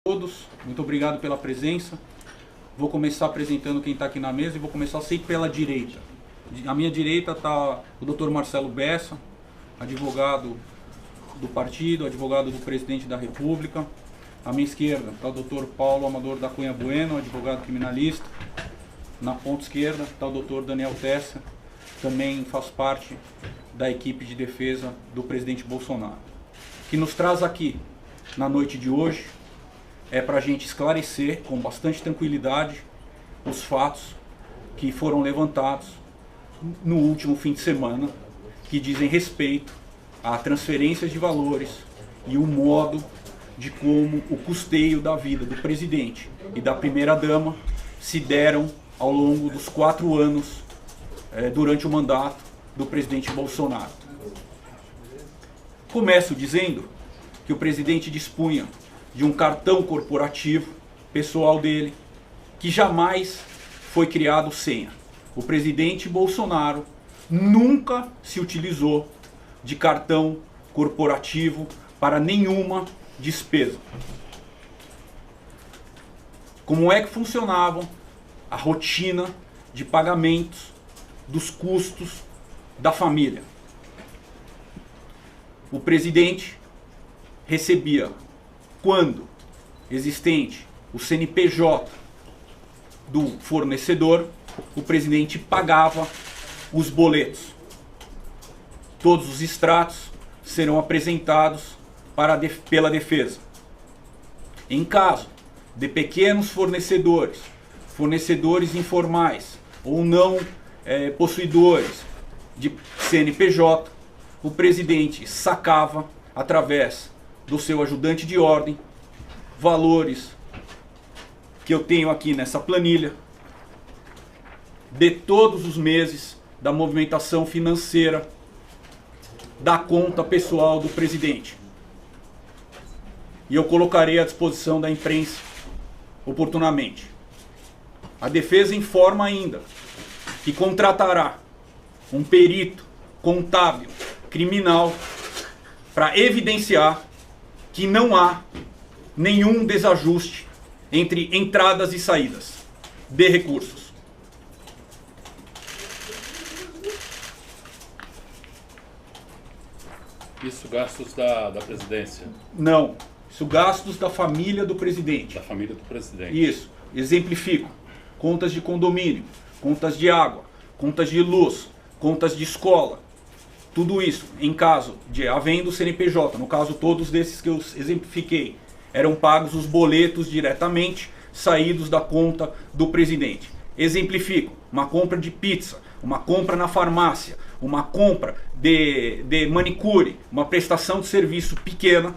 Todos, muito obrigado pela presença. Vou começar apresentando quem está aqui na mesa e vou começar sempre pela direita. À minha direita está o Dr. Marcelo Bessa, advogado do partido, advogado do presidente da República. À minha esquerda está o Dr. Paulo Amador da Cunha Bueno, advogado criminalista. Na ponta esquerda está o Dr. Daniel Tessa, também faz parte da equipe de defesa do presidente Bolsonaro. O que nos traz aqui na noite de hoje é para a gente esclarecer com bastante tranquilidade os fatos que foram levantados no último fim de semana, que dizem respeito a transferências de valores e o modo de como o custeio da vida do presidente e da primeira-dama se deram ao longo dos 4 anos durante o mandato do presidente Bolsonaro. Começo dizendo que o presidente dispunha de um cartão corporativo pessoal dele, que jamais foi criado senha. O presidente Bolsonaro nunca se utilizou de cartão corporativo para nenhuma despesa. Como é que funcionava a rotina de pagamentos dos custos da família? O presidente recebia, quando existente o CNPJ do fornecedor, o presidente pagava os boletos. Todos os extratos serão apresentados pela defesa. Em caso de pequenos fornecedores, fornecedores informais ou não possuidores de CNPJ, o presidente sacava através do seu ajudante de ordem valores que eu tenho aqui nessa planilha de todos os meses da movimentação financeira da conta pessoal do presidente. E eu colocarei à disposição da imprensa oportunamente. A defesa informa ainda que contratará um perito contábil criminal para evidenciar que não há nenhum desajuste entre entradas e saídas de recursos. Isso gastos da presidência? Não, isso gastos da família do presidente. Da família do presidente. Isso, exemplifico. Contas de condomínio, contas de água, contas de luz, contas de escola. Tudo isso, em caso de havendo CNPJ, no caso todos desses que eu exemplifiquei, eram pagos os boletos diretamente saídos da conta do presidente. Exemplifico, uma compra de pizza, uma compra na farmácia, uma compra de manicure, uma prestação de serviço pequena,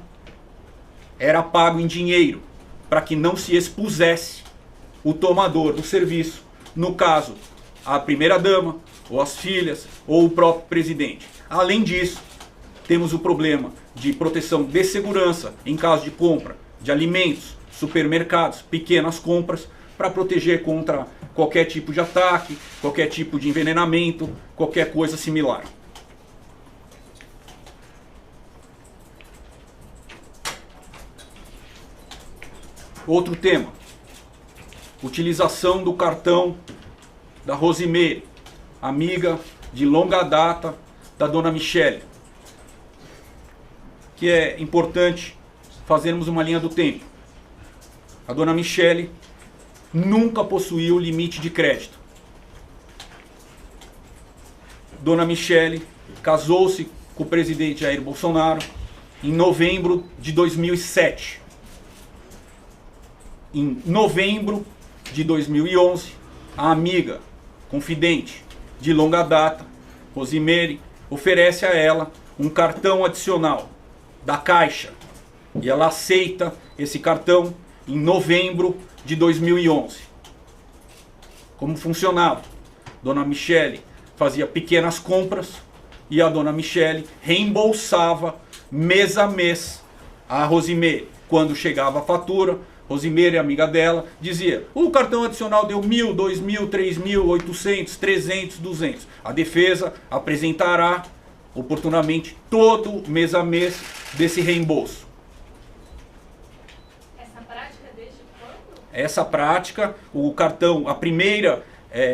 era pago em dinheiro, para que não se expusesse o tomador do serviço, no caso, a primeira-dama, ou as filhas, ou o próprio presidente. Além disso, temos o problema de proteção de segurança em caso de compra de alimentos, supermercados, pequenas compras, para proteger contra qualquer tipo de ataque, qualquer tipo de envenenamento, qualquer coisa similar. Outro tema, utilização do cartão da Rosimeire, amiga de longa data da dona Michele, que é importante fazermos uma linha do tempo. A dona Michele nunca possuiu limite de crédito. Dona Michele casou-se com o presidente Jair Bolsonaro em novembro de 2007. Em novembro de 2011, a amiga, confidente de longa data, Rosimeire, oferece a ela um cartão adicional da Caixa. E ela aceita esse cartão em novembro de 2011. Como funcionava? Dona Michele fazia pequenas compras e a dona Michele reembolsava mês a mês a Rosimeire. Quando chegava a fatura, Rosimeire, amiga dela, dizia: o cartão adicional deu 1.000, 2.000, 3.000, 800, 300, 200. A defesa apresentará oportunamente todo mês a mês desse reembolso. Essa prática essa prática. O cartão, a primeira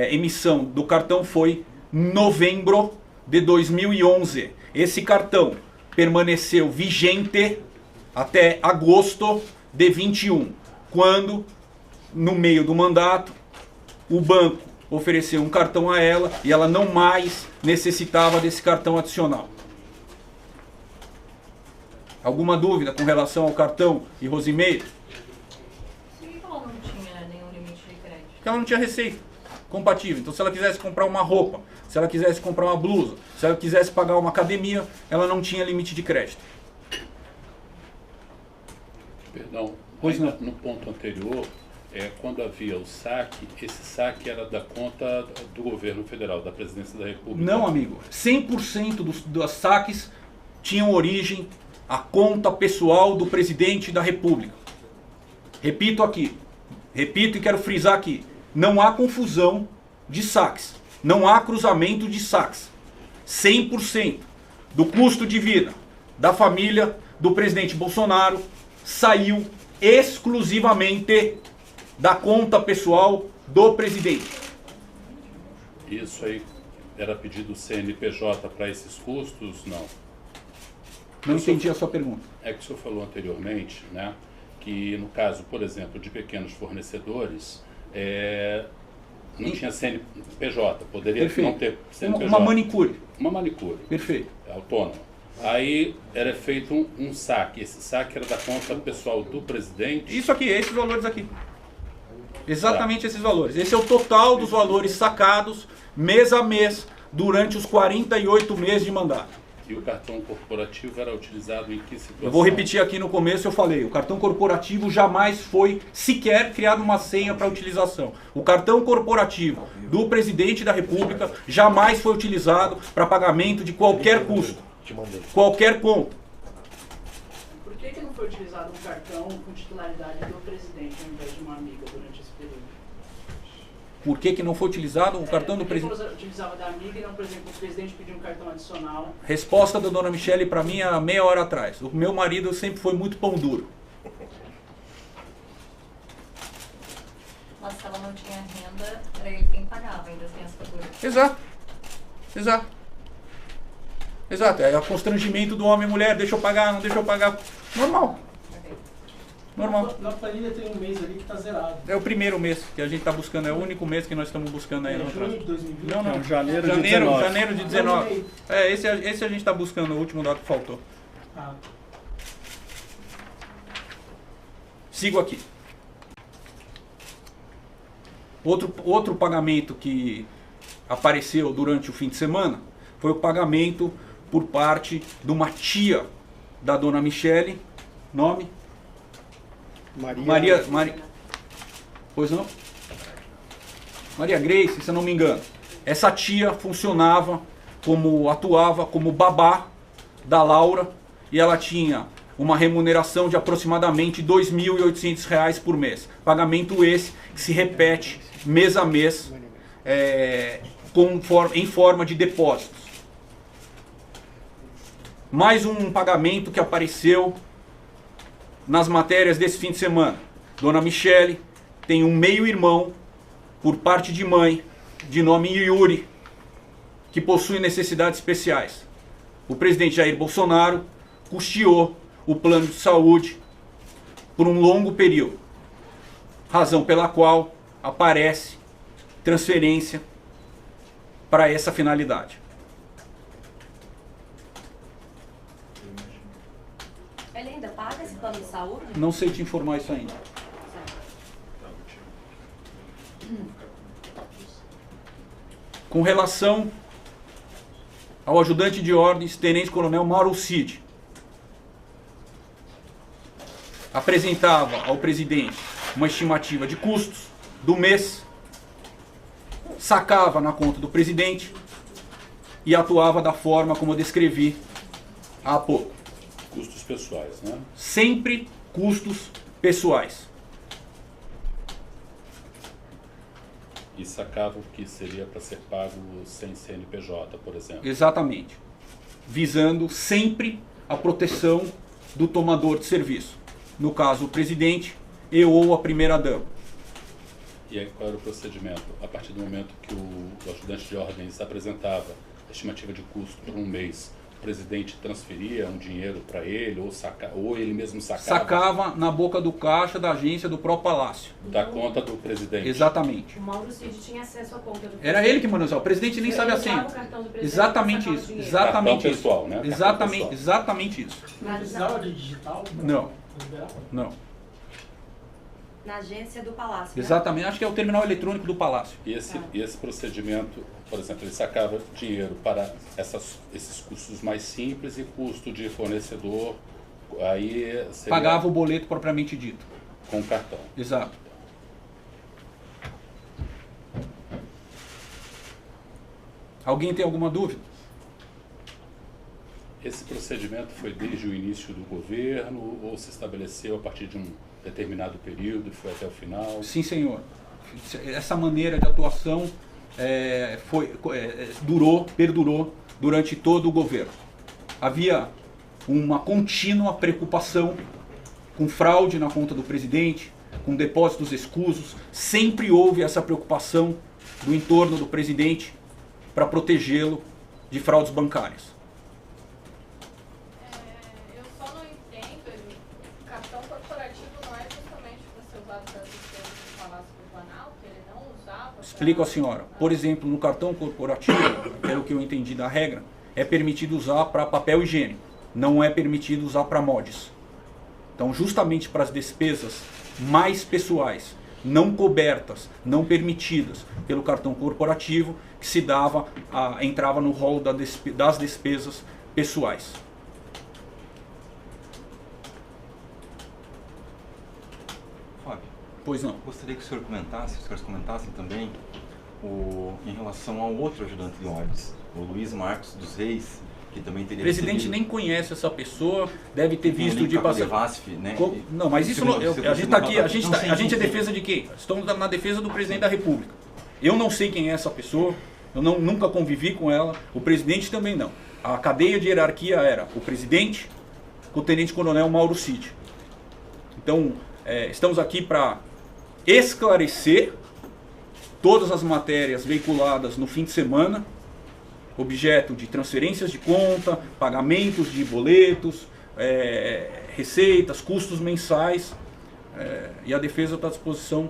emissão do cartão foi em novembro de 2011. Esse cartão permaneceu vigente até agosto de 21, quando, no meio do mandato, o banco ofereceu um cartão a ela e ela não mais necessitava desse cartão adicional. Alguma dúvida com relação ao cartão e Rosimeire? Por que ela não tinha nenhum limite de crédito? Porque ela não tinha receita compatível. Então, se ela quisesse comprar uma roupa, se ela quisesse comprar uma blusa, se ela quisesse pagar uma academia, ela não tinha limite de crédito. Perdão, Pois ainda não. no ponto anterior, quando havia o saque, esse saque era da conta do governo federal, da presidência da República. Não, amigo. 100% dos saques tinham origem à conta pessoal do presidente da República. Repito aqui. Repito e quero frisar aqui. Não há confusão de saques. Não há cruzamento de saques. 100% do custo de vida da família do presidente Bolsonaro saiu exclusivamente da conta pessoal do presidente. Isso aí era pedido CNPJ para esses custos? Não. Não entendi a sua pergunta. É que o senhor falou anteriormente, né, que no caso, por exemplo, de pequenos fornecedores, não tinha CNPJ, poderia Perfeito. não ter CNPJ. Uma manicure. Uma manicure. Perfeito. Autônoma. Aí era feito um saque. Esse saque era da conta pessoal do presidente. Isso aqui, esses valores aqui. Exatamente esses valores. Esse é o total dos valores sacados mês a mês durante os 48 meses de mandato. E o cartão corporativo era utilizado em que situação? Eu vou repetir aqui no começo, eu falei, o cartão corporativo jamais foi sequer criado uma senha para utilização. O cartão corporativo do presidente da República jamais foi utilizado para pagamento de qualquer custo, qualquer conta. Por que não foi utilizado um cartão com titularidade do presidente ao invés de uma amiga durante esse período? Por que não foi utilizado o cartão do presidente? Por que utilizava da amiga e não, por exemplo, o presidente pediu um cartão adicional? Resposta da dona Michele para mim há meia hora atrás. O meu marido sempre foi muito pão duro. Mas se ela não tinha renda, era ele quem pagava, ainda tem essa coisa. Exato. Exato. Exato. É o constrangimento do homem e mulher. Deixa eu pagar, não deixa eu pagar. Normal. Normal. Na planilha tem um mês ali que está zerado. É o primeiro mês que a gente está buscando. É o único mês que nós estamos buscando aí. É no junho de atraso. 2020? Não, não. Não, janeiro de 19. Janeiro de 19. Esse a gente está buscando. O último dado que faltou. Ah, Sigo aqui. Outro pagamento que apareceu durante o fim de semana foi o pagamento por parte de uma tia da dona Michele. Nome? Maria. Pois não? Maria Grace, se eu não me engano. Essa tia atuava como babá da Laura e ela tinha uma remuneração de aproximadamente R$ 2.800 por mês. Pagamento esse que se repete mês a mês em forma de depósitos. Mais um pagamento que apareceu nas matérias desse fim de semana. Dona Michele tem um meio-irmão por parte de mãe, de nome Yuri, que possui necessidades especiais. O presidente Jair Bolsonaro custeou o plano de saúde por um longo período, razão pela qual aparece transferência para essa finalidade. Ele ainda paga esse plano de saúde? Não sei te informar isso ainda. Com relação ao ajudante de ordens, Tenente Coronel Mauro Cid, apresentava ao presidente uma estimativa de custos do mês, sacava na conta do presidente e atuava da forma como eu descrevi há pouco. Custos pessoais, né? Sempre custos pessoais. E sacava o que seria para ser pago sem CNPJ, por exemplo. Exatamente. Visando sempre a proteção do tomador de serviço. No caso, o presidente e ou a primeira-dama. E aí qual era o procedimento? A partir do momento que o ajudante de ordens apresentava a estimativa de custo por um mês, o presidente transferia um dinheiro para ele ou ele mesmo Sacava na boca do caixa da agência do próprio Palácio. da conta do presidente. Exatamente. O Mauro Cid tinha acesso à conta do Era ele que manuseava. O presidente nem sabe a senha. Exatamente isso. Exatamente Cartão isso. pessoal, né? Cartão Exatamente, pessoal. exatamente isso. Não precisava de digital? Não, Liberar? não. Na agência do Palácio, né? Exatamente. Acho que é o terminal eletrônico do Palácio. E esse procedimento, por exemplo, ele sacava dinheiro para esses custos mais simples e custo de fornecedor, aí seria Pagava o boleto propriamente dito. com cartão. Exato. Alguém tem alguma dúvida? Esse procedimento foi desde o início do governo ou se estabeleceu a partir de um determinado período e foi até o final? Sim, senhor. Essa maneira de atuação perdurou durante todo o governo. Havia uma contínua preocupação com fraude na conta do presidente, com depósitos escusos. Sempre houve essa preocupação do entorno do presidente para protegê-lo de fraudes bancárias. Eu só não entendo, o cartão corporativo não é justamente para ser usado para as despesas do Palácio do Planalto, ele não usava... Explico à senhora. Por exemplo, no cartão corporativo, que era o que eu entendi da regra, é permitido usar para papel higiênico, não é permitido usar para mods. Então, justamente para as despesas mais pessoais, não cobertas, não permitidas pelo cartão corporativo, que se dava, entrava no rol das despesas pessoais. Fábio, Pois não. gostaria que o senhor comentasse, os senhores comentassem também em relação ao outro ajudante de ordens, o Luiz Marcos dos Reis, que também teria O presidente recebido- nem conhece essa pessoa, deve ter Tem visto ali de Cabo de passagem. Vasf, né? Não, mas isso não, a gente está aqui, a gente é defesa de quem? Estamos na defesa do presidente da República. Eu não sei quem é essa pessoa, eu nunca convivi com ela, o presidente também não. A cadeia de hierarquia era o presidente com o tenente-coronel Mauro Cid. Então, estamos aqui para esclarecer todas as matérias veiculadas no fim de semana, objeto de transferências de conta, pagamentos de boletos, receitas, custos mensais, e a defesa está à disposição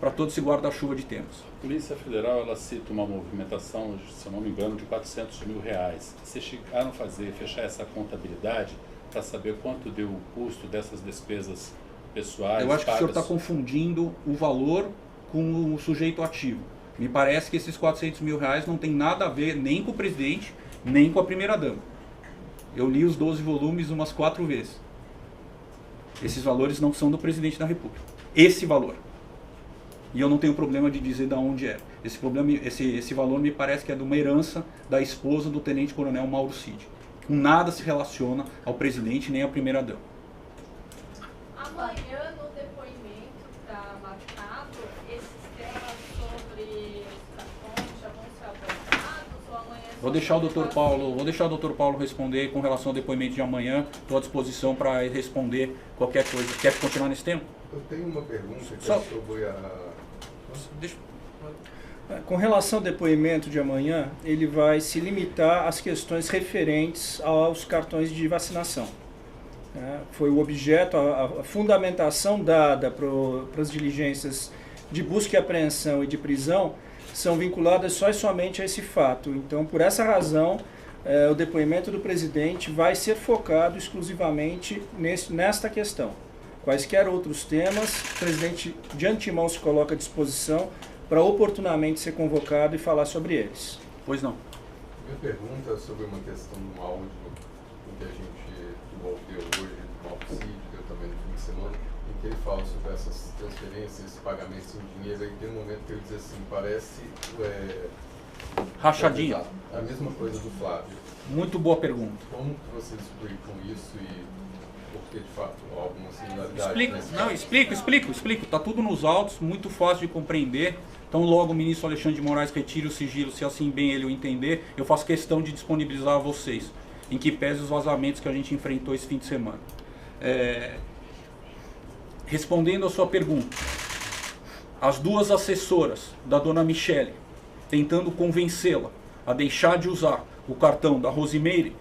para todo esse guarda-chuva de temas. A Polícia Federal ela cita uma movimentação, se eu não me engano, de R$400 mil. Vocês chegaram a fechar essa contabilidade para saber quanto deu o custo dessas despesas pessoais? Eu acho que o senhor está pagas? confundindo o valor com o sujeito ativo. Me parece que esses R$400 mil não tem nada a ver nem com o presidente, nem com a primeira-dama. Eu li os 12 volumes umas 4 vezes. Esses valores não são do presidente da República. Esse valor. E eu não tenho problema de dizer de onde é. Esse valor me parece que é de uma herança da esposa do tenente-coronel Mauro Cid. Com nada se relaciona ao presidente nem à primeira-dama. Amanhã, no depoimento que está marcado, esses temas sobre os cartões já vão ser abordados ou amanhã... Vou deixar o Dr. Paulo responder com relação ao depoimento de amanhã. Estou à disposição para responder qualquer coisa. Quer continuar nesse tema? Eu tenho uma pergunta que Só- acho que eu vou Deixa. Com relação ao depoimento de amanhã, ele vai se limitar às questões referentes aos cartões de vacinação. Foi o objeto, a fundamentação dada para as diligências de busca e apreensão e de prisão são vinculadas só e somente a esse fato. Então, por essa razão, o depoimento do presidente vai ser focado exclusivamente nesta questão. Quaisquer outros temas, o presidente de antemão se coloca à disposição para oportunamente ser convocado e falar sobre eles. Pois não. Minha pergunta é sobre uma questão do áudio que a gente envolveu hoje, do Mauro Cid, deu também no fim de semana, em que ele fala sobre essas transferências, esses pagamentos em dinheiro, aí tem um momento que ele diz assim, parece... Rachadinha. A mesma coisa do Flávio. Muito boa pergunta. Como que vocês explicam isso e por que, de fato, há alguma similaridade? Explico. Está tudo nos autos, muito fácil de compreender. Então, logo o ministro Alexandre de Moraes retire o sigilo, se assim bem ele o entender, eu faço questão de disponibilizar a vocês, em que pese os vazamentos que a gente enfrentou esse fim de semana. Respondendo a sua pergunta, as duas assessoras da dona Michele, tentando convencê-la a deixar de usar o cartão da Rosimeire,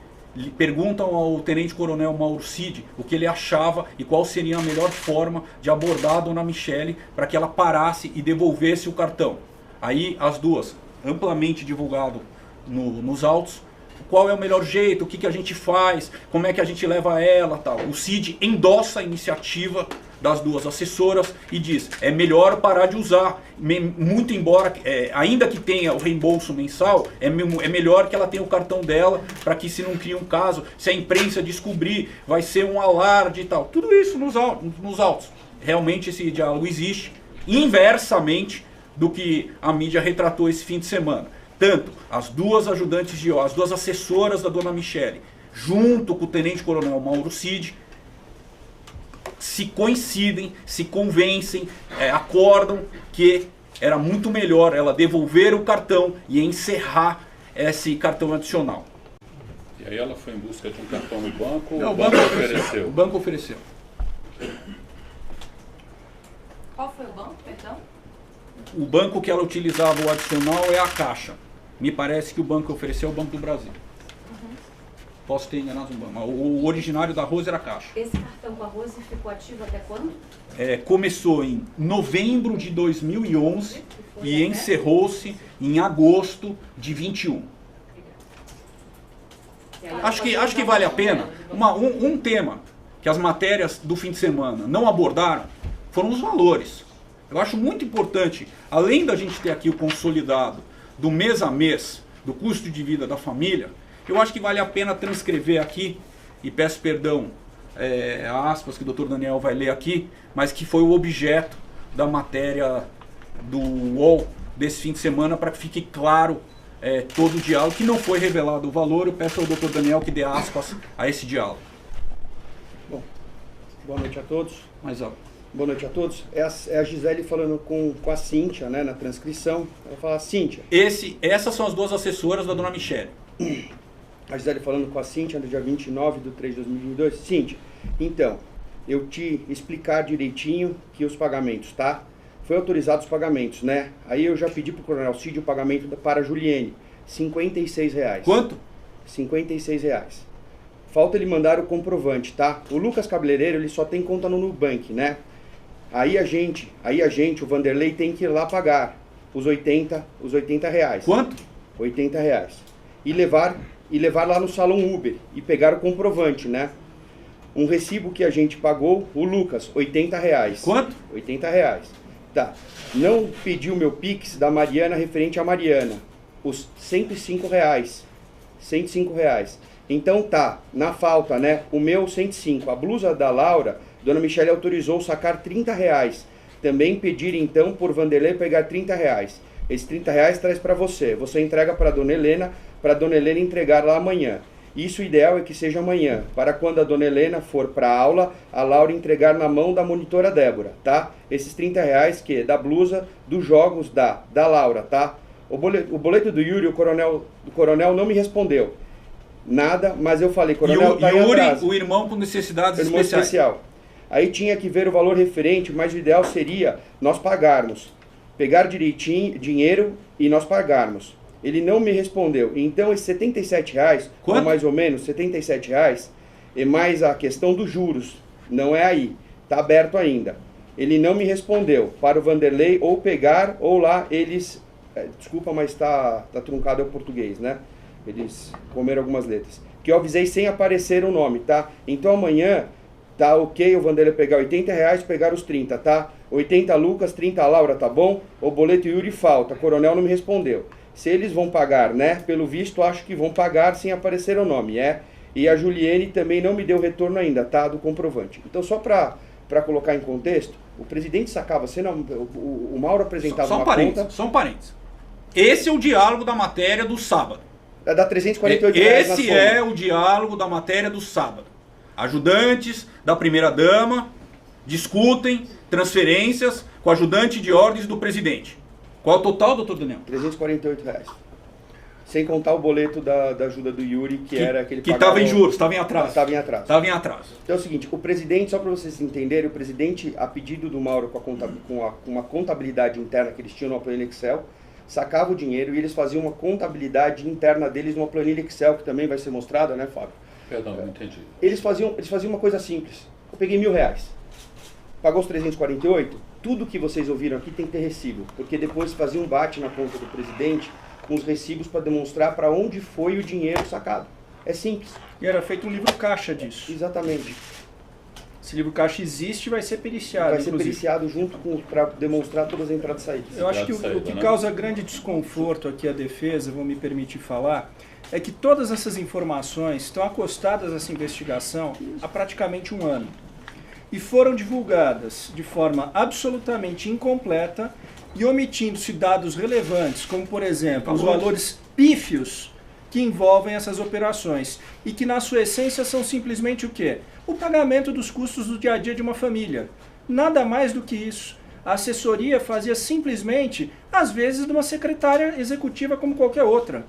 perguntam ao tenente-coronel Mauro Cid o que ele achava e qual seria a melhor forma de abordar a dona Michele para que ela parasse e devolvesse o cartão. Aí as duas, amplamente divulgado nos autos, qual é o melhor jeito, o que a gente faz, como é que a gente leva ela, tal. O Cid endossa a iniciativa das duas assessoras e diz, é melhor parar de usar, muito embora, ainda que tenha o reembolso mensal, é melhor que ela tenha o cartão dela, para que se não crie um caso, se a imprensa descobrir, vai ser um alarde e tal. Tudo isso nos autos. Realmente esse diálogo existe, inversamente do que a mídia retratou esse fim de semana. Tanto as duas ajudantes de as duas assessoras da dona Michele, junto com o tenente-coronel Mauro Cid, se coincidem, se convencem, acordam que era muito melhor ela devolver o cartão e encerrar esse cartão adicional. E aí ela foi em busca de um cartão no banco? Não, o banco ofereceu? O banco ofereceu. Qual foi o banco, perdão? O banco que ela utilizava o adicional é a Caixa. Me parece que o banco que ofereceu é o Banco do Brasil. Posso ter enganado um banco. O originário da Rose era a Caixa. Esse cartão com a Rose ficou ativo até quando? Começou em novembro de 2011 e encerrou-se em agosto de 21. Acho que vale a pena. Um tema que as matérias do fim de semana não abordaram foram os valores. Eu acho muito importante, além da gente ter aqui o consolidado do mês a mês, do custo de vida da família, eu acho que vale a pena transcrever aqui, e peço perdão a aspas que o Dr. Daniel vai ler aqui, mas que foi o objeto da matéria do UOL desse fim de semana, para que fique claro todo o diálogo, que não foi revelado o valor. Eu peço ao Dr. Daniel que dê aspas a esse diálogo. Bom, boa noite a todos. Mais alto. Boa noite a todos. É a Gisele falando com a Cíntia, né, na transcrição. Ela fala, Cíntia. Essas são as duas assessoras da dona Michele. A Gisele falando com a Cíntia no dia 29 de 3 de 2022. Cíntia, então, eu te explicar direitinho que os pagamentos, tá? Foi autorizados os pagamentos, né? Aí eu já pedi pro Coronel Cid o pagamento para a Juliene, R$56. Quanto? R$56. Falta ele mandar o comprovante, tá? O Lucas Cabeleireiro, ele só tem conta no Nubank, né? Aí a gente, o Vanderlei, tem que ir lá pagar os 80 reais. Quanto? R$80. E levar lá no salão Uber e pegar o comprovante, né? Um recibo que a gente pagou, o Lucas, R$80. Quanto? R$80. Tá. Não pediu meu Pix da Mariana referente a Mariana. Os R$105. R$105. Então tá, na falta, né? O meu 105. A blusa da Laura, dona Michele autorizou sacar R$30. Também pedir então por Vanderlei pegar R$30. Esses R$30 traz para você. Você entrega para dona Helena entregar lá amanhã. Isso o ideal é que seja amanhã, para quando a dona Helena for para aula, a Laura entregar na mão da monitora Débora, tá? Esses R$30 que é da blusa dos jogos da Laura, tá? O boleto do Yuri, o coronel não me respondeu nada, mas eu falei, coronel, tá em atraso. O irmão com necessidades irmão especiais. Especial. Aí tinha que ver o valor referente, mas o ideal seria nós pagarmos. Pegar direitinho dinheiro e nós pagarmos. Ele não me respondeu. Então esses R$77, ou mais ou menos R$77, é mais a questão dos juros. Não é aí. Está aberto ainda. Ele não me respondeu. Para o Vanderlei, ou pegar, ou lá eles... desculpa, mas tá truncado o português, né? Eles comeram algumas letras. Que eu avisei sem aparecer o nome, tá? Então amanhã, tá ok o Vanderlei pegar R$80, pegar os 30, tá? 80 Lucas, 30 Laura, tá bom? O boleto Yuri falta. Coronel não me respondeu. Se eles vão pagar, né? Pelo visto, acho que vão pagar sem aparecer o nome, E a Juliene também não me deu retorno ainda, tá? Do comprovante. Então, só para colocar em contexto, o presidente sacava, o Mauro apresentava uma conta... Só um parênteses. Esse é o diálogo da matéria do sábado. Dá R$348 na soma. Esse é o diálogo da matéria do sábado. Ajudantes da primeira-dama discutem transferências com ajudante de ordens do presidente. Qual é o total, doutor Daniel? R$348. Sem contar o boleto da ajuda do Yuri, que era aquele que estava em juros, estava em atraso. Estava em atraso. Estava em atraso. Então é o seguinte, o presidente, só para vocês entenderem, o presidente, a pedido do Mauro com uma contabilidade interna que eles tinham numa planilha Excel, sacava o dinheiro e eles faziam uma contabilidade interna deles numa planilha Excel, que também vai ser mostrada, né, Fábio? Perdão, não entendi. Eles faziam uma coisa simples. Eu peguei R$1.000. Pagou os 348? Tudo que vocês ouviram aqui tem que ter recibo, porque depois fazia um bate na conta do presidente com os recibos para demonstrar para onde foi o dinheiro sacado. É simples. E era feito um livro caixa disso. Exatamente. Esse livro caixa existe e vai ser periciado. Vai ser periciado junto com, para demonstrar todas as entradas e saídas. Eu acho que o que causa grande desconforto aqui à defesa, vou me permitir falar, é que todas essas informações estão acostadas a essa investigação há praticamente um ano. E foram divulgadas de forma absolutamente incompleta e omitindo-se dados relevantes, como, por exemplo, os valores pífios que envolvem essas operações e que, na sua essência, são simplesmente o quê? O pagamento dos custos do dia a dia de uma família. Nada mais do que isso. A assessoria fazia simplesmente, às vezes, de uma secretária executiva como qualquer outra.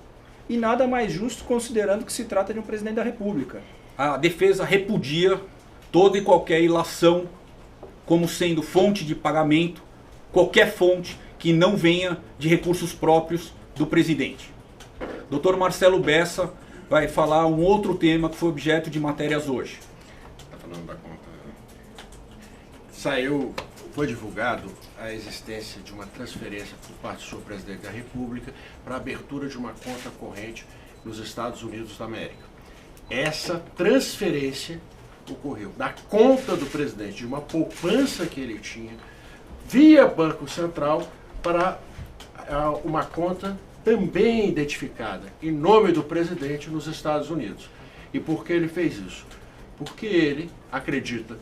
E nada mais justo, considerando que se trata de um presidente da República. A defesa repudia toda e qualquer ilação como sendo fonte de pagamento, qualquer fonte que não venha de recursos próprios do presidente. Dr. Marcelo Bessa vai falar um outro tema que foi objeto de matérias hoje. Está falando da conta. Foi divulgado a existência de uma transferência por parte do senhor presidente da República para a abertura de uma conta corrente nos Estados Unidos da América. Essa transferência ocorreu da conta do presidente, de uma poupança que ele tinha, via Banco Central, para uma conta também identificada em nome do presidente nos Estados Unidos. E por que ele fez isso? Porque ele acredita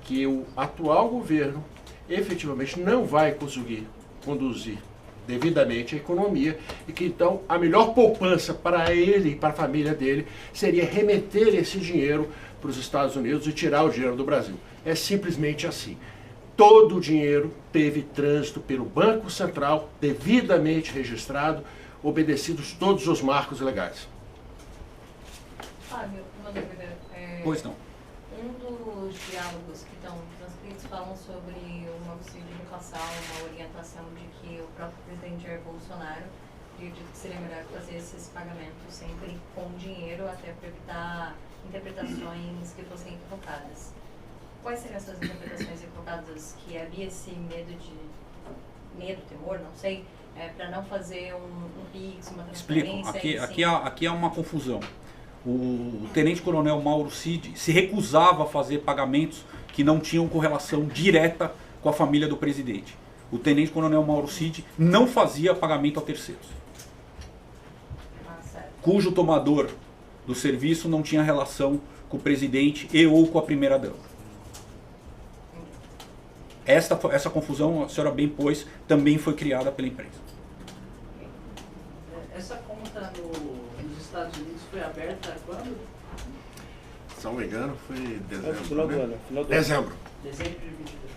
que o atual governo efetivamente não vai conseguir conduzir devidamente a economia e que então a melhor poupança para ele e para a família dele seria remeter esse dinheiro para os Estados Unidos e tirar o dinheiro do Brasil. É simplesmente assim. Todo o dinheiro teve trânsito pelo Banco Central, devidamente registrado, obedecidos todos os marcos legais. Fábio, uma dúvida. Pois não. Um dos diálogos que estão transcritos falam sobre uma possível repassar, uma orientação de que o próprio presidente Jair Bolsonaro acredita que seria melhor fazer esses pagamentos sempre com dinheiro, até para evitar interpretações que fossem equivocadas. Quais seriam essas interpretações equivocadas que havia esse temor, não sei, para não fazer um PIX, uma transferência? Explico. Aqui há uma confusão. O tenente-coronel Mauro Cid se recusava a fazer pagamentos que não tinham correlação direta com a família do presidente. O tenente-coronel Mauro Cid não fazia pagamento a terceiros, cujo tomador do serviço não tinha relação com o presidente e ou com a primeira-dama. Essa confusão, a senhora bem pôs, também foi criada pela imprensa. Essa conta nos Estados Unidos foi aberta quando? Se não me engano, foi dezembro. Final do ano. Dezembro. Dezembro de 22.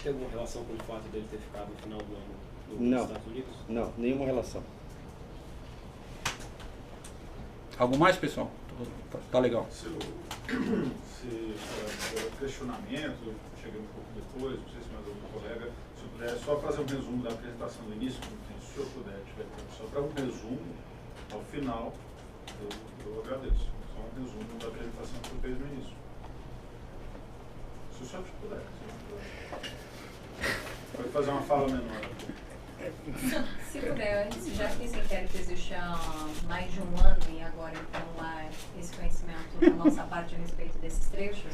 Tem alguma relação com o fato dele ter ficado no final do ano nos Estados Unidos? Não, nenhuma relação. Algo mais, pessoal? Tá legal. Questionamento, cheguei um pouco depois, não sei se mais algum colega, se eu puder só fazer um resumo da apresentação do início, se o senhor puder, tiver tempo, só para um resumo, ao final, eu agradeço. Só um resumo da apresentação que eu fiz no início. Se o senhor puder. Pode fazer uma fala menor. Se puder, já que esse inquérito existe há mais de um ano e agora então há esse conhecimento da nossa parte a respeito desses trechos,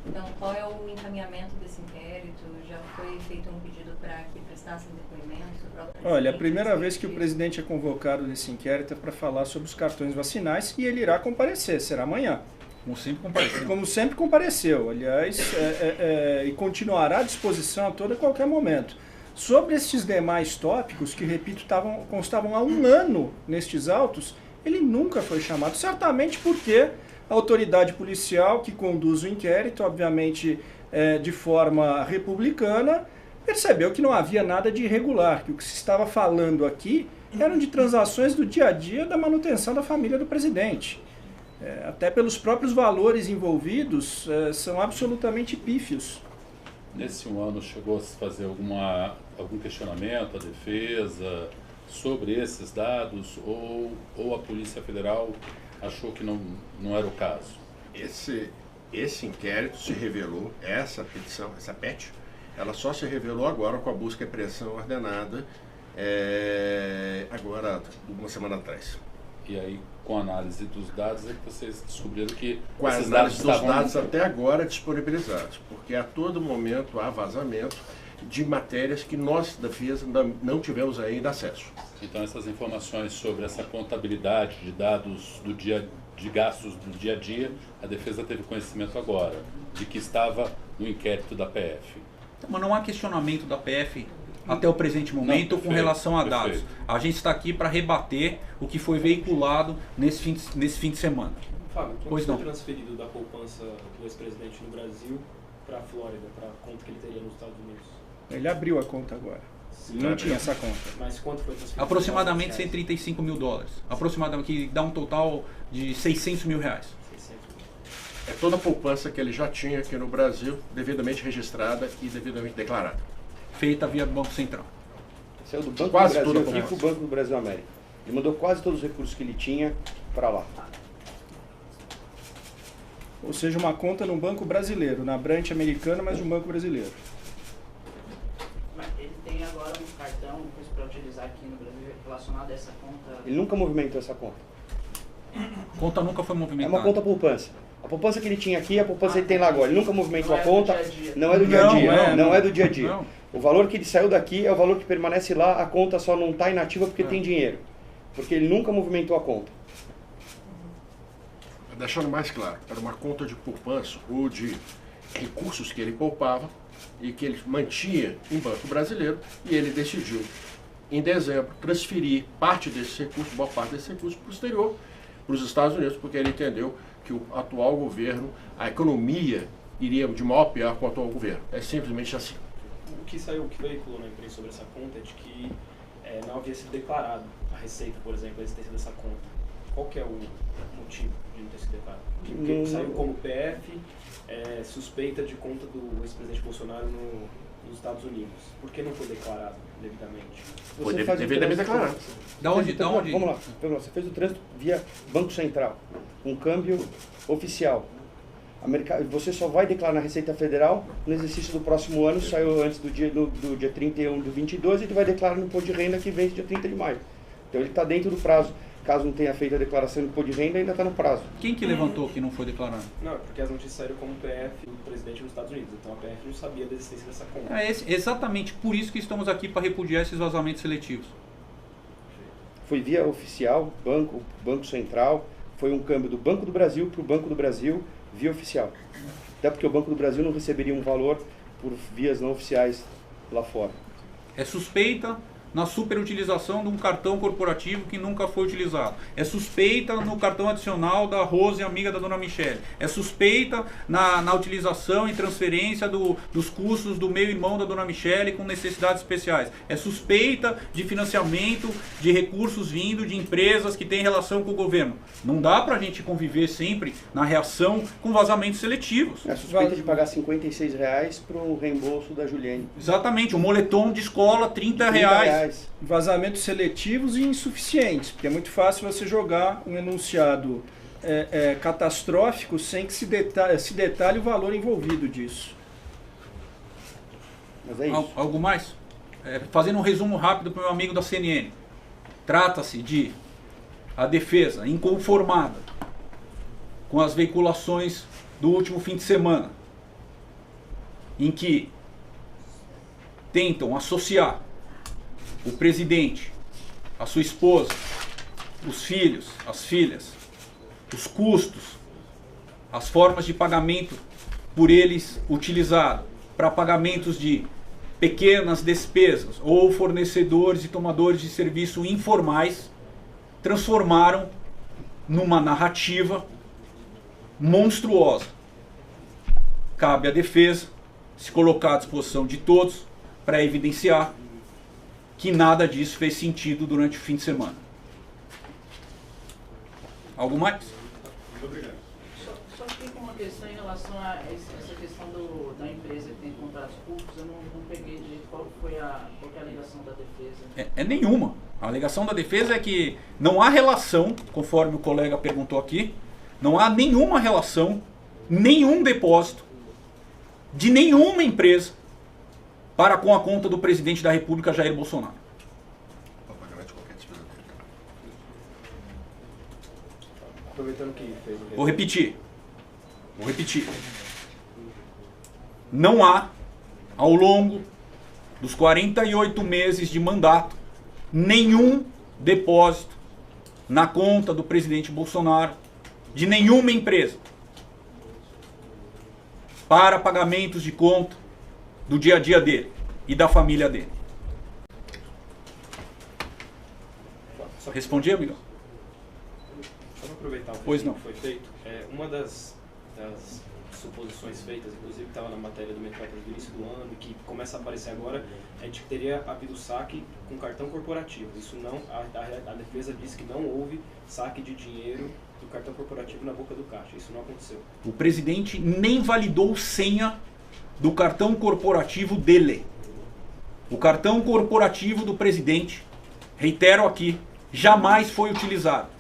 então qual é o encaminhamento desse inquérito? Já foi feito um pedido para que prestassem depoimento? Olha, a primeira vez que o presidente é convocado nesse inquérito é para falar sobre os cartões vacinais e ele irá comparecer, será amanhã. Como sempre compareceu. Como sempre compareceu, aliás, e continuará à disposição a todo e qualquer momento. Sobre estes demais tópicos, que, repito, constavam há um ano nestes autos, ele nunca foi chamado, certamente porque a autoridade policial que conduz o inquérito, obviamente de forma republicana, percebeu que não havia nada de irregular, que o que se estava falando aqui eram de transações do dia a dia da manutenção da família do presidente. Até pelos próprios valores envolvidos, são absolutamente pífios. Nesse um ano chegou a se fazer algum questionamento à defesa sobre esses dados ou a Polícia Federal achou que não era o caso? Esse inquérito se revelou, essa petição, essa PET, ela só se revelou agora com a busca e apreensão ordenada, agora, uma semana atrás. E aí, com a análise dos dados, é que vocês descobriram que com a análise dos dados até agora disponibilizados, porque a todo momento há vazamento de matérias que nós, da FIES, não tivemos ainda acesso. Então, essas informações sobre essa contabilidade de dados de gastos do dia a dia, a defesa teve conhecimento agora, de que estava no inquérito da PF. Mas não há questionamento da PF até o presente momento com relação a dados. A gente está aqui para rebater o que foi veiculado nesse fim de semana. Fábio, quanto foi transferido da poupança do ex-presidente no Brasil para a Flórida, para a conta que ele teria nos Estados Unidos? Ele abriu a conta agora. Sim, não tinha essa conta. Mas quanto foi transferido? Aproximadamente 135 mil dólares. Aproximadamente, que dá um total de 600 mil reais. É toda a poupança que ele já tinha aqui no Brasil, devidamente registrada e devidamente declarada. Feita via Banco Central. Saiu do Banco do Brasil aqui para o Banco do Brasil América. Ele mandou quase todos os recursos que ele tinha para lá. Ou seja, uma conta num banco brasileiro, na branch americana, mas de um banco brasileiro. Mas ele tem agora um cartão para utilizar aqui no Brasil relacionado a essa conta? Ele nunca movimentou essa conta. A conta nunca foi movimentada. É uma conta poupança. A poupança que ele tinha aqui, a poupança que ele tem lá agora. Ele nunca movimentou a conta, não é do dia a dia. Não é do dia a dia. O valor que ele saiu daqui é o valor que permanece lá, a conta só não está inativa porque tem dinheiro. Porque ele nunca movimentou a conta. Deixando mais claro, era uma conta de poupança ou de recursos que ele poupava e que ele mantinha em banco brasileiro, e ele decidiu, em dezembro, transferir parte desses recursos, boa parte desses recursos, para o exterior, para os Estados Unidos, porque ele entendeu que o atual governo, a economia iria de mal a pior com o atual governo. É simplesmente assim. O que veiculou na imprensa sobre essa conta é de que não havia sido declarado a Receita, por exemplo, a existência dessa conta. Qual que é o motivo de não ter sido declarado? Porque saiu como PF, suspeita de conta do ex-presidente Bolsonaro nos Estados Unidos. Por que não foi declarado devidamente? Foi devidamente declarado. Da onde? Vamos lá. Você fez o trânsito via Banco Central, um câmbio oficial. Você só vai declarar na Receita Federal no exercício do próximo ano, saiu antes do dia 31 de 22, e tu vai declarar no imposto de renda que vence dia 30 de maio. Então ele está dentro do prazo. Caso não tenha feito a declaração do imposto de renda, ainda está no prazo. Quem que levantou que não foi declarado? Não, porque as notícias saíram como PF do presidente dos Estados Unidos. Então a PF não sabia da existência dessa conta. É exatamente por isso que estamos aqui para repudiar esses vazamentos seletivos. Foi via oficial, Banco Central, foi um câmbio do Banco do Brasil para o Banco do Brasil via oficial. Até porque o Banco do Brasil não receberia um valor por vias não oficiais lá fora. É suspeita na superutilização de um cartão corporativo que nunca foi utilizado. É suspeita no cartão adicional da Rose, amiga da dona Michele. É suspeita na utilização e transferência dos custos do meio-irmão da dona Michele com necessidades especiais. É suspeita de financiamento de recursos vindo de empresas que têm relação com o governo. Não dá pra gente conviver sempre na reação com vazamentos seletivos. É suspeita de pagar R$56 para o reembolso da Juliane. Exatamente, um moletom de escola, R$30. Vazamentos seletivos e insuficientes, porque é muito fácil você jogar um enunciado catastrófico sem que se detalhe o valor envolvido disso. Mas é isso. Algo mais? Fazendo um resumo rápido para o meu amigo da CNN. Trata-se de a defesa inconformada com as veiculações do último fim de semana, em que tentam associar o presidente, a sua esposa, os filhos, as filhas, os custos, as formas de pagamento por eles utilizado para pagamentos de pequenas despesas ou fornecedores e tomadores de serviço informais, transformaram numa narrativa monstruosa. Cabe à defesa se colocar à disposição de todos para evidenciar que nada disso fez sentido durante o fim de semana. Algo mais? Muito obrigado. Só fiquei com uma questão em relação a essa questão da empresa que tem contratos públicos. Eu não peguei direito qual que é a alegação da defesa. É nenhuma. A alegação da defesa é que não há relação, conforme o colega perguntou aqui, não há nenhuma relação, nenhum depósito de nenhuma empresa para com a conta do presidente da República, Jair Bolsonaro. Aproveitando que fez o Vou repetir. Não há, ao longo dos 48 meses de mandato, nenhum depósito na conta do presidente Bolsonaro de nenhuma empresa para pagamentos de conta do dia a dia dele e da família dele. Respondi, amigo? Só para aproveitar o Pois não. que foi feito, uma das suposições feitas, inclusive estava na matéria do Metrópolis do início do ano, que começa a aparecer agora, é de que teria havido saque com cartão corporativo. Isso não, a defesa disse que não houve saque de dinheiro do cartão corporativo na boca do caixa. Isso não aconteceu. O presidente nem validou senha do cartão corporativo dele. O cartão corporativo do presidente, reitero aqui, jamais foi utilizado.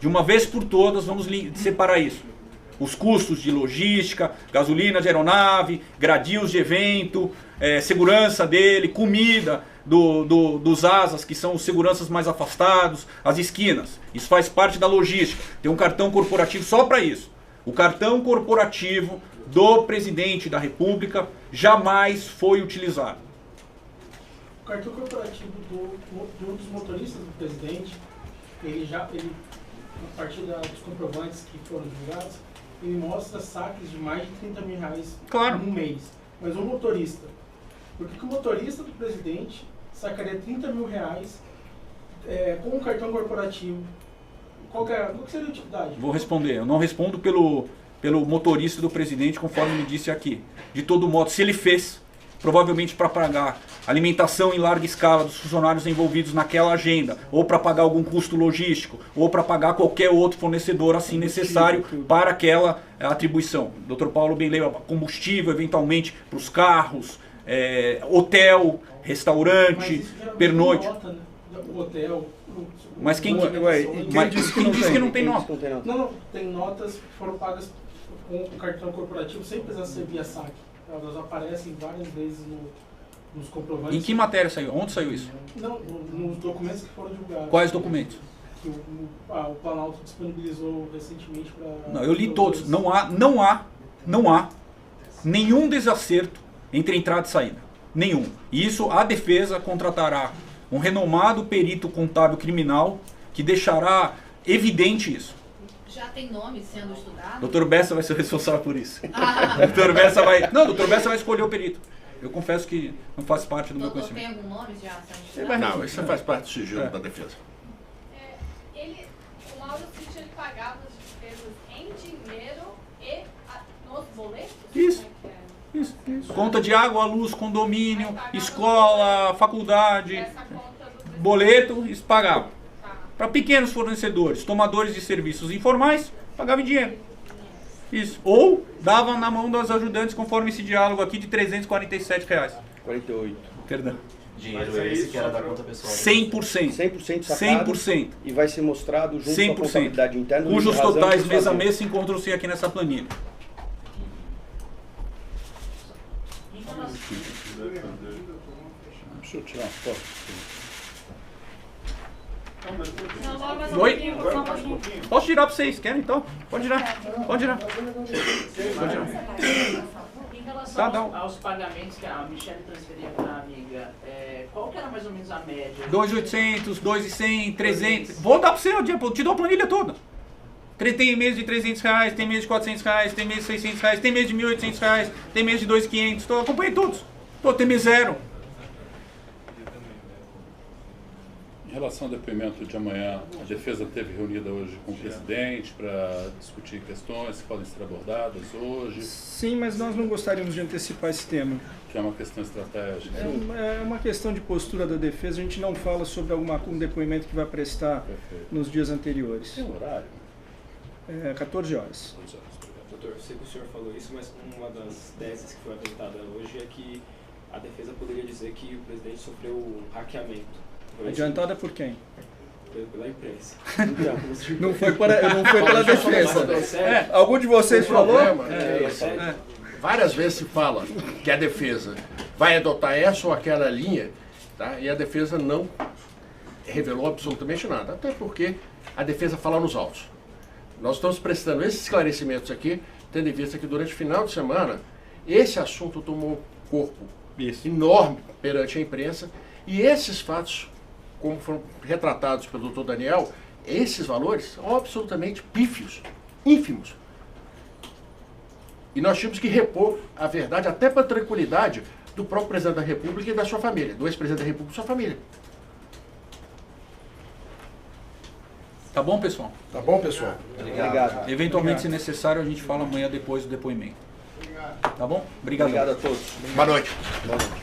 De uma vez por todas, vamos separar isso. Os custos de logística, gasolina de aeronave, gradios de evento, segurança dele, comida dos asas, que são os seguranças mais afastados, as esquinas. Isso faz parte da logística. Tem um cartão corporativo só para isso. O cartão corporativo do presidente da República jamais foi utilizado. O cartão corporativo de um dos motoristas do presidente, a partir dos comprovantes que foram divulgados, ele mostra saques de mais de 30 mil reais Claro. em um mês. Mas o motorista, por que o motorista do presidente sacaria 30 mil reais com um cartão corporativo? Qual que seria a utilidade? Vou responder. Eu não respondo pelo motorista do presidente, conforme ele disse aqui. De todo modo, se ele fez, provavelmente para pagar alimentação em larga escala dos funcionários envolvidos naquela agenda, ou para pagar algum custo logístico, ou para pagar qualquer outro fornecedor assim necessário para aquela atribuição. Dr. Paulo bem lembra, combustível eventualmente para os carros, hotel, restaurante, pernoite. Nota, né? O hotel. Mas quem disse que não tem nota? Não, tem notas que foram pagas com o cartão corporativo sem precisar ser via saque. Elas aparecem várias vezes nos comprovantes. Em que matéria saiu? Onde saiu isso? Não, nos documentos que foram divulgados. Quais documentos? Que o Planalto disponibilizou recentemente para... Não, eu li todos. Não há nenhum desacerto entre entrada e saída. Nenhum. E isso a defesa contratará um renomado perito contábil criminal que deixará evidente isso. Já tem nome sendo estudado? Dr. Bessa vai ser o responsável por isso. Dr. Bessa vai... Não, Dr. Bessa vai escolher o perito. Eu confesso que não faz parte do meu conhecimento. Tem algum nome já sendo estudado? Não, isso faz parte do sigilo da defesa. O Mauro Cid, ele pagava as despesas em dinheiro e nos boletos? Isso. Conta de água, luz, condomínio, escola, faculdade, boleto, isso pagava. Para pequenos fornecedores, tomadores de serviços informais, pagava em dinheiro. Isso. Ou dava na mão das ajudantes, conforme esse diálogo aqui, de R$347. 48. Perdão. Dinheiro esse que era da conta pessoal. 100%. 100% sacado. 100%. E vai ser mostrado junto 100%. com a contabilidade interna. Cujos totais mês a mês se encontram-se aqui nessa planilha. Deixa eu tirar uma foto. Oi? Posso tirar pra vocês? Querem então? Pode tirar. Pode tirar. Em relação aos pagamentos que a Michelle transferia para a amiga, qual que era mais ou menos a média? 2.800, 2.100, 300. Vou dar pra você, eu te dou a planilha toda. Tem mês de R$300, tem mês de R$400, tem mês de R$600, tem mês de R$1.800, tem mês de R$2.500. Acompanhei todos. Tem mês zero. Em relação ao depoimento de amanhã, a defesa esteve reunida hoje com o presidente para discutir questões que podem ser abordadas hoje. Sim, mas nós não gostaríamos de antecipar esse tema. Que é uma questão estratégica. É uma questão de postura da defesa, a gente não fala sobre um depoimento que vai prestar nos dias anteriores. Tem horário? 14 horas. Doutor, eu sei que o senhor falou isso, mas uma das teses que foi apresentada hoje é que a defesa poderia dizer que o presidente sofreu um hackeamento. Adiantada por quem? Pela imprensa. Não foi pela defesa. Algum de vocês falou? Várias vezes se fala que a defesa vai adotar essa ou aquela linha, tá? E a defesa não revelou absolutamente nada, até porque a defesa fala nos autos. Nós estamos prestando esses esclarecimentos aqui, tendo em vista que durante o final de semana esse assunto tomou corpo enorme perante a imprensa, e esses fatos, como foram retratados pelo doutor Daniel, esses valores são absolutamente pífios, ínfimos. E nós tínhamos que repor a verdade até para a tranquilidade do próprio presidente da República e da sua família, do ex-presidente da República e sua família. Tá bom, pessoal? Tá bom, pessoal? Obrigado. Eventualmente, se necessário, a gente fala amanhã depois do depoimento. Tá bom? Obrigado. Obrigado a todos. Boa noite. Boa noite.